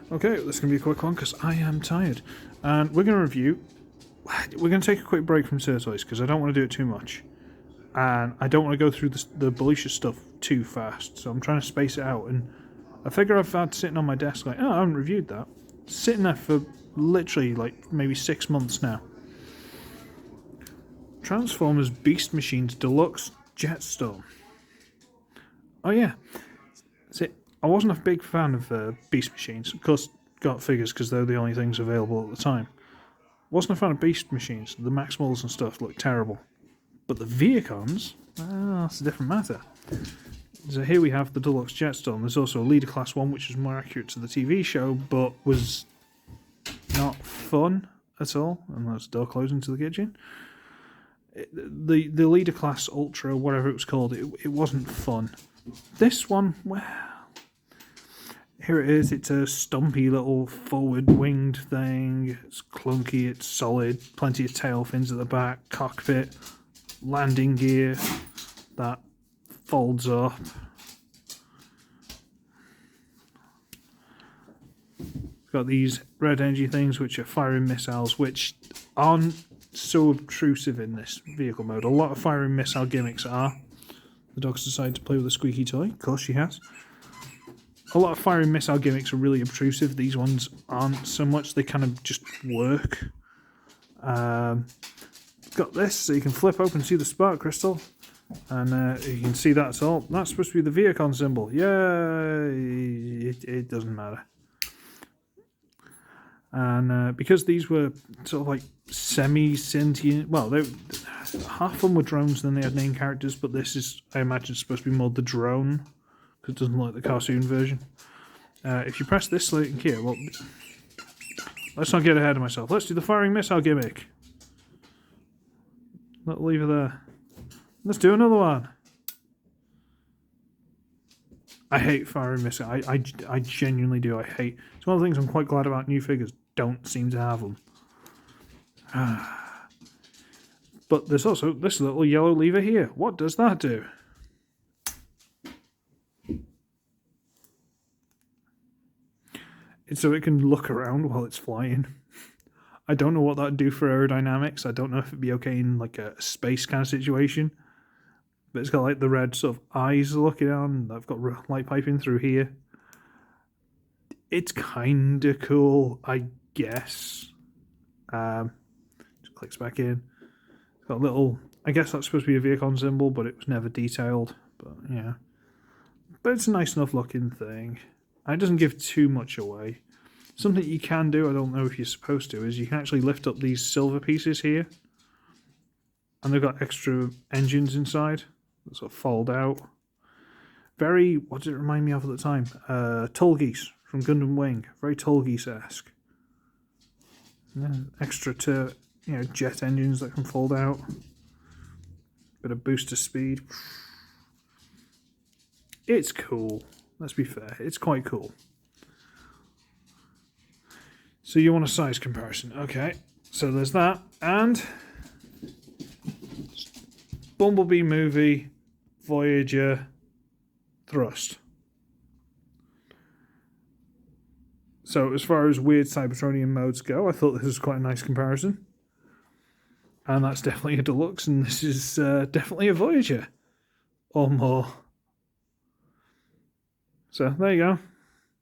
Okay, this is going to be a quick one because I am tired. And we're going to review... We're going to take a quick break from SirToys because I don't want to do it too much. And I don't want to go through the Belushi stuff too fast. So I'm trying to space it out. And I figure I've had sitting on my desk like, oh, I haven't reviewed that. Sitting there for literally like maybe 6 months now. Transformers Beast Machines Deluxe Jetstorm. Oh yeah. See, I wasn't a big fan of Beast Machines. Of course, got figures because they're the only things available at the time. Wasn't a fan of Beast Machines. The Maximals and stuff looked terrible. But the Viacons, that's a different matter. So here we have the Deluxe Jetstorm. There's also a Leader Class one, which is more accurate to the TV show, but was not fun at all. And that's the door closing to the kitchen. The Leader Class Ultra, whatever it was called, it wasn't fun. This one, well, here it is. It's a stumpy little forward winged thing. It's clunky, it's solid, plenty of tail fins at the back, cockpit, landing gear that folds up. It's got these red energy things which are firing missiles, which aren't so obtrusive in this vehicle mode. A lot of firing missile gimmicks are. The dog's decided to play with a squeaky toy. Of course she has. A lot of firing missile gimmicks are really obtrusive. These ones aren't so much. They kind of just work. Got this, so you can flip open and see the spark crystal. And you can see that's all. That's supposed to be the Viacon symbol. Yay! It doesn't matter. And because these were sort of like semi-sentient... Well, half of them were drones, then they had name characters, but this is, I imagine, supposed to be more the drone, because it doesn't look like the cartoon version. If you press this link here, well... Let's not get ahead of myself. Let's do the firing missile gimmick. Little lever there. Let's do another one. I hate firing missile. I genuinely do. I hate... It's one of the things I'm quite glad about new figures. Don't seem to have them. But there's also this little yellow lever here. What does that do? It's so it can look around while it's flying. I don't know what that would do for aerodynamics. I don't know if it'd be okay in like a space kind of situation. But it's got like the red sort of eyes looking on. I've got light piping through here. It's kind of cool, I guess. Just clicks back in. It's got a little... I guess that's supposed to be a Viacon symbol, but it was never detailed. But yeah. But it's a nice enough looking thing. And it doesn't give too much away. Something you can do, I don't know if you're supposed to, is you can actually lift up these silver pieces here. And they've got extra engines inside that sort of fold out. Very, what did it remind me of at the time? Tallgeese from Gundam Wing. Very Tallgeese-esque. Extra to, jet engines that can fold out. Bit of booster speed. It's cool. Let's be fair. It's quite cool. So you want a size comparison. Okay. So there's that. And Bumblebee movie, Voyager, Thrust. So as far as weird Cybertronian modes go, I thought this was quite a nice comparison. And that's definitely a Deluxe, and this is definitely a Voyager. Or more. So there you go.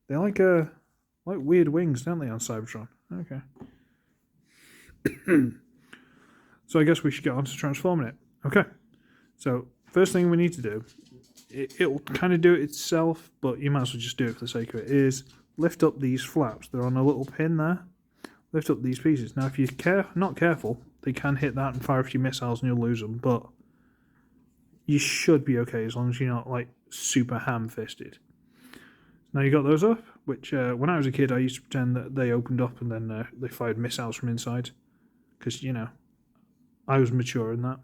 They like weird wings, don't they, on Cybertron? Okay. So I guess we should get on to transforming it. Okay. So first thing we need to do, it'll kind of do it itself, but you might as well just do it for the sake of it, is lift up these flaps. They're on a little pin there. Lift up these pieces. Now if you're not careful, they can hit that and fire a few missiles and you'll lose them, but you should be okay as long as you're not like super ham-fisted. Now you got those up, which when I was a kid I used to pretend that they opened up and then they fired missiles from inside. Because, I was mature in that.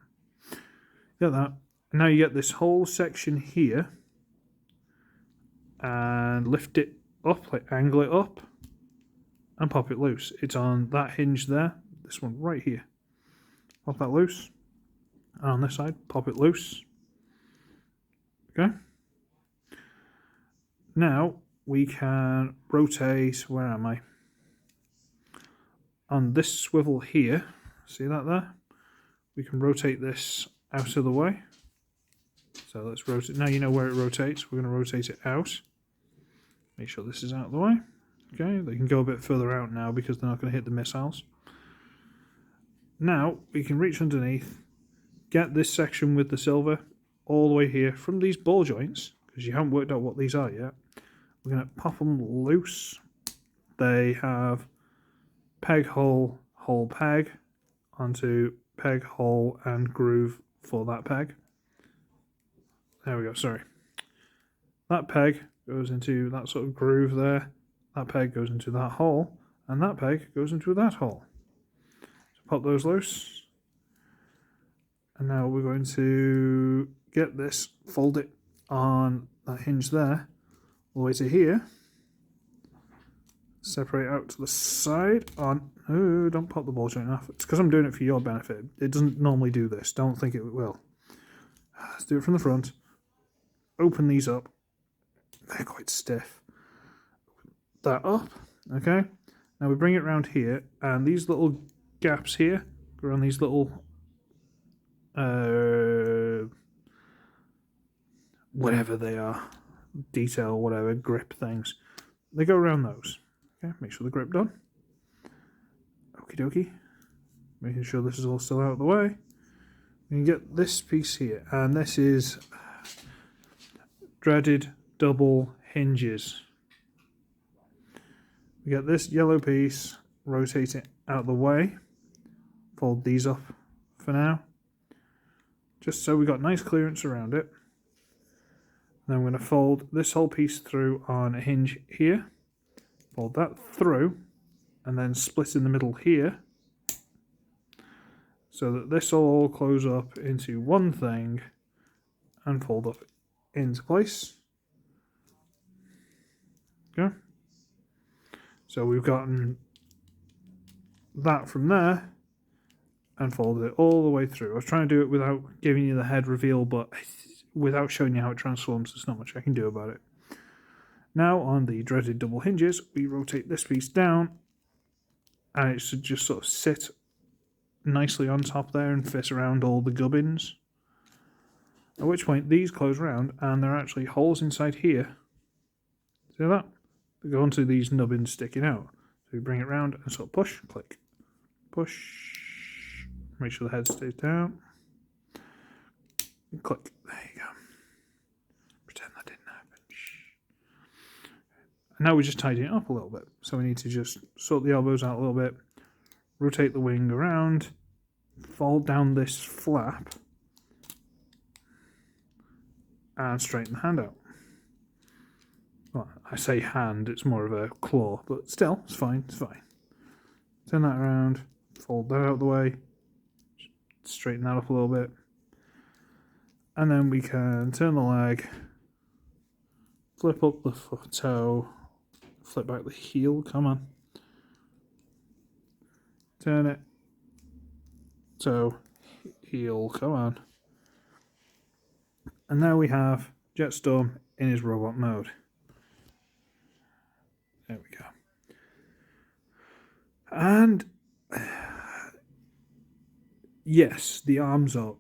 Got that. Now you get this whole section here. And lift it up, like angle it up. And pop it loose. It's on that hinge there. This one right here. Pop that loose. And on this side, pop it loose. Okay. Now, we can rotate, where am I? On this swivel here, see that there? We can rotate this out of the way. So let's rotate, now you know where it rotates, we're going to rotate it out. Make sure this is out of the way. Okay, they can go a bit further out now because they're not going to hit the missiles. Now we can reach underneath, get this section with the silver all the way here from these ball joints, because you haven't worked out what these are yet. We're going to pop them loose. They have peg, hole, hole, peg onto peg, hole, and groove for that peg. There we go, sorry. That peg goes into that sort of groove there. That peg goes into that hole, and that peg goes into that hole. So pop those loose. And now we're going to get this, fold it on that hinge there, all the way to here. Separate out to the side on. Oh, don't pop the ball joint off. It's because I'm doing it for your benefit. It doesn't normally do this. Don't think it will. Let's do it from the front. Open these up. They're quite stiff. That up. Okay. Now we bring it around here, and these little gaps here go around these little whatever they are, detail, whatever, grip things. They go around those. Okay, make sure the grip done. Okie dokie. Making sure this is all still out of the way. We can get this piece here, and this is dreaded double hinges. We get this yellow piece, rotate it out of the way, fold these up for now, just so we got nice clearance around it. Then I'm going to fold this whole piece through on a hinge here, fold that through, and then split in the middle here, so that this will all close up into one thing and fold up into place. Okay. So we've gotten that from there and folded it all the way through. I was trying to do it without giving you the head reveal, but without showing you how it transforms, there's not much I can do about it. Now on the dreaded double hinges, we rotate this piece down, and it should just sort of sit nicely on top there and fit around all the gubbins. At which point these close around, and there are actually holes inside here. See that? They go onto these nubbins sticking out. So we bring it round and sort of push, click, push. Make sure the head stays down. And click. There you go. Pretend that didn't happen. And now we're just tidying it up a little bit. So we need to just sort the elbows out a little bit, rotate the wing around, fold down this flap, and straighten the hand out. Well, I say hand, it's more of a claw, but still, it's fine, it's fine. Turn that around, fold that out of the way, straighten that up a little bit, and then we can turn the leg, flip up the toe, flip back the heel, come on. Turn it, toe, heel, come on. And now we have Jetstorm in his robot mode. There we go. And yes, the arms are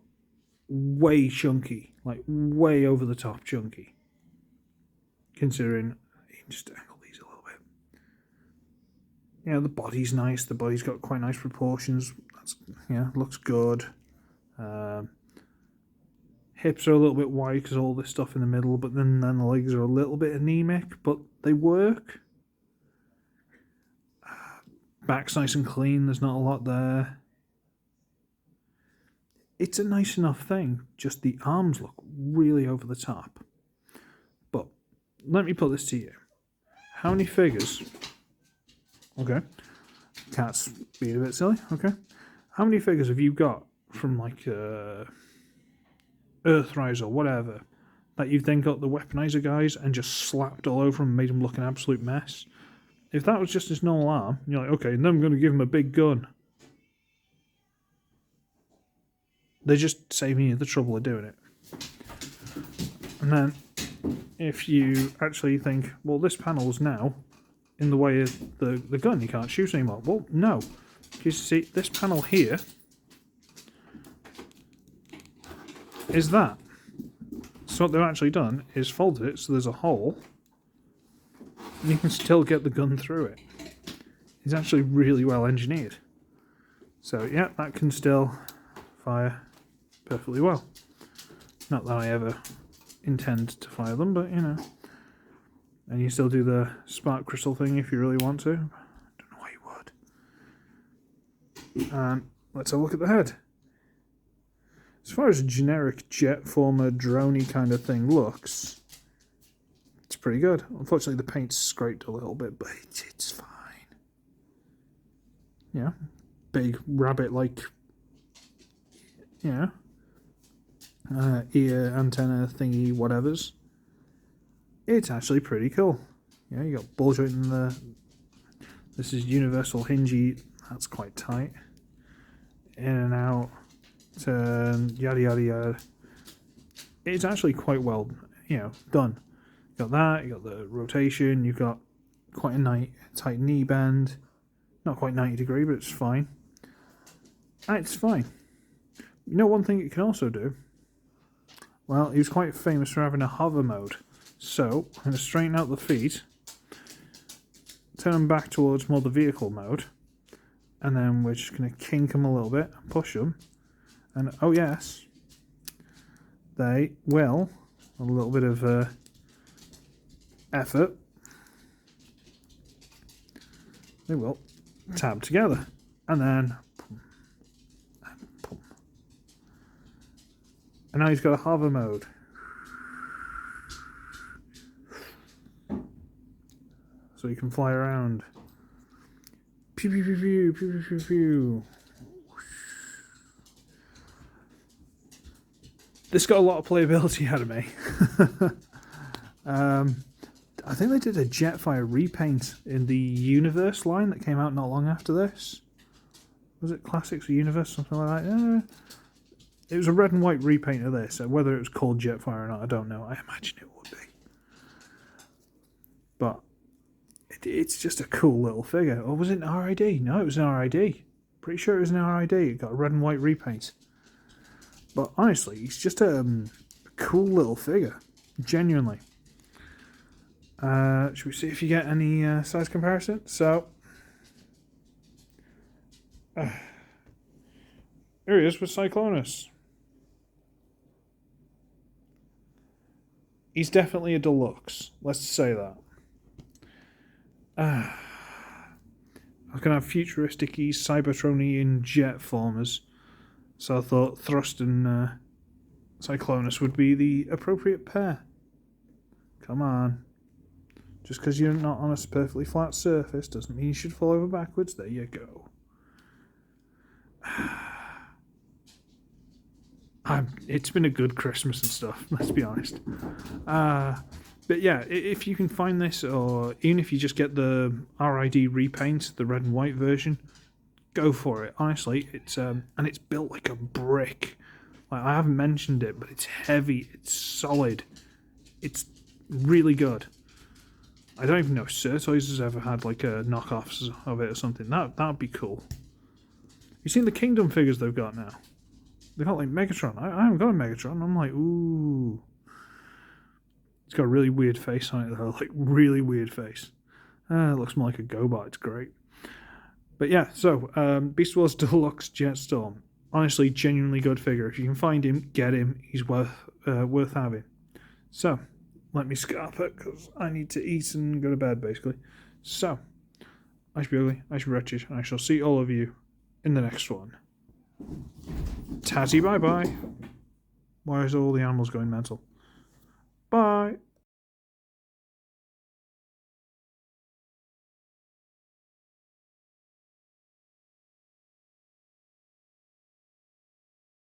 way chunky, like way over the top chunky. Considering, you can just angle these a little bit. Yeah, the body's nice. The body's got quite nice proportions. That's, yeah, looks good. Hips are a little bit wide because all this stuff in the middle, but then the legs are a little bit anemic, but they work. Back's nice and clean, there's not a lot there. It's a nice enough thing, just the arms look really over the top. But let me put this to you. How many figures? Okay. Cat's being a bit silly, okay. How many figures have you got from like Earthrise or whatever, that you've then got the weaponizer guys and just slapped all over them and made them look an absolute mess? If that was just his normal arm, you're like, okay, and then I'm going to give him a big gun. They're just saving you the trouble of doing it. And then if you actually think, well, this panel's now in the way of the gun, you can't shoot anymore. Well, no. You see, this panel here is that. So what they've actually done is folded it so there's a hole and you can still get the gun through it. It's actually really well engineered. So yeah, that can still fire perfectly well. Not that I ever intend to fire them, but you know. And you still do the spark crystal thing if you really want to. I don't know why you would. And let's have a look at the head. As far as a generic jet former droney kind of thing looks, it's pretty good. Unfortunately, the paint's scraped a little bit, but it's fine. Yeah, big rabbit-like, ear, antenna thingy, whatevers. It's actually pretty cool. Yeah, you got ball joint in there. This is universal hingy. That's quite tight. In and out. Turn, yada yada yada. It's actually quite well, done. You got that. You got the rotation. You've got quite a tight knee bend. Not quite 90 degree, but it's fine. It's fine. You know one thing it can also do? Well, he was quite famous for having a hover mode. So, I'm going to straighten out the feet, turn them back towards more the vehicle mode, and then we're just going to kink them a little bit, push them, and oh yes, they will, a little bit of effort, they will tab together, and then boom, and boom. And now he's got a hover mode. So you can fly around. Pew pew pew pew pew pew pew. This got a lot of playability out of me. I think they did a Jetfire repaint in the Universe line that came out not long after this. Was it Classics or Universe, something like that? It was a red and white repaint of this. Whether it was called Jetfire or not, I don't know. I imagine it would be. But it's just a cool little figure. Or was it an RID? No, it was an RID. Pretty sure it was an RID. It got a red and white repaint. But honestly, he's just a cool little figure. Genuinely. Should we see if you get any size comparison? So, here he is with Cyclonus. He's definitely a deluxe. Let's say that. I was going to have futuristic-y, Cybertronian jet formers. So I thought Thrust and Cyclonus would be the appropriate pair. Come on. Just because you're not on a perfectly flat surface doesn't mean you should fall over backwards. There you go. It's been a good Christmas and stuff, let's be honest. But yeah, if you can find this, or even if you just get the RID repaint, the red and white version, go for it. Honestly, it's and it's built like a brick. Like, I haven't mentioned it, but it's heavy, it's solid, it's really good. I don't even know if SirToys has ever had like a knockoffs of it or something. That'd be cool. You've seen the Kingdom figures they've got now? They've got like Megatron. I haven't got a Megatron. I'm like, ooh. It's got a really weird face on it though, like really weird face. It looks more like a GoBot. It's great. But yeah, so Beast Wars Deluxe Jetstorm. Honestly, genuinely good figure. If you can find him, get him. He's worth having. So, let me scarp it because I need to eat and go to bed, basically. So, I should be ugly, I should be wretched, and I shall see all of you in the next one. Tatty bye bye. Why is all the animals going mental? Bye.